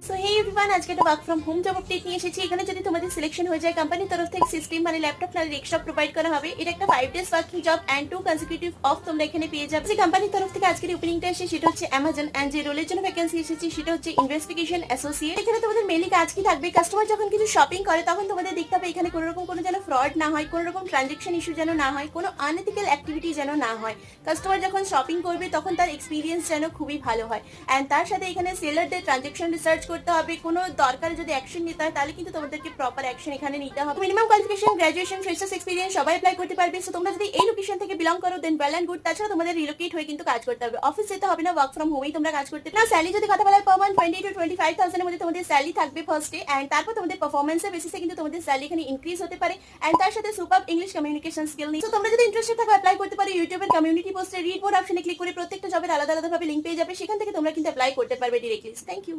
So hey everyone, আজকে একটা work from home job update নিয়ে এসেছি। এখানে যদি তোমাদের সিলেকশন হয়ে যায়, কোম্পানির তরফ থেকে সিস্টেম মানে ল্যাপটপ না ডেস্কটপ প্রোভাইড করা হবে। এটা একটা 5 days working job and 2 consecutive off তোমরা এখানে পেয়ে যাবে। যে কোম্পানির তরফ থেকে আজকের ওপেনিংটা এসে সেটা হচ্ছে অ্যামাজন, এন্ড যে রোলের জন্য ভ্যাকেন্সি এসেছে সেটা হচ্ছে ইনভেস্টিগেশন অ্যাসোসিয়েট। এখানে তোমাদের মেইনলি কাজ কি থাকবে, কাস্টমার যখন কিছু শপিং করে তখন তোমাদের দেখতে হবে এখানে কোনো রকম কোনো যেন ফ্রড না হয়, কোনো রকম ট্রানজাকশন ইস্যু যেন না হয়, কোনো আনএথিক্যাল অ্যাক্টিভিটি যেন না হয়। কাস্টমার যখন শপিং করবে তখন তার এক্সপিরিয়েন্স যেন খুবই ভালো হয়। এন্ড তার সাথে এখানে সেলারদের ট্রানজাকশন রিসার্চ করতে হবে। কোনো দরকারে যদি অ্যাকশন নিতে হয় তাহলে কিন্তু তোমাদেরকে প্রপার অ্যাকশন এখানে নিতে হবে। Minimum qualification, graduation, freshers experience সবাই অ্যাপ্লাই করতে পারবে। সো তোমরা যদি এই লোকেশন থেকে বিলং করো দেন ওয়েল এন্ড গুড। তাছাড়া তোমাদের রিলোকেট হয়ে কিন্তু কাজ করতে হবে, অফিস যেতে হবে না, ওয়ার্ক ফ্রম হোমেই তোমরা কাজ করতে না। স্যালারি যদি কথা বলা পার মান্থ 20 to 25,000 এর মধ্যে তোমাদের স্যালারি থাকবে ফার্স্টে, এন্ড তারপর তোমাদের পারফরম্যান্সের বেসিসে কিন্তু তোমাদের স্যালারি এখানে ইনক্রিজ হতে পারে। এন্ড তার সাথে সুপার ইংলিশ কমিউনিকেশন স্কিল নিয়ে। সো তোমরা যদি ইন্টারেস্টেড থাকো অ্যাপ্লাই করতে পারো। ইউটিউবের কমিউনিটি পোস্টে রিড মোর অপশনে ক্লিক করে প্রত্যেকটা জবের আলাদা আলাদা ভাবে লিংক পেয়ে যাবে, সেখান থেকে তোমরা কিন্তু অ্যাপ্লাই করতে পারবে ডিরেক্টলি। Thank you.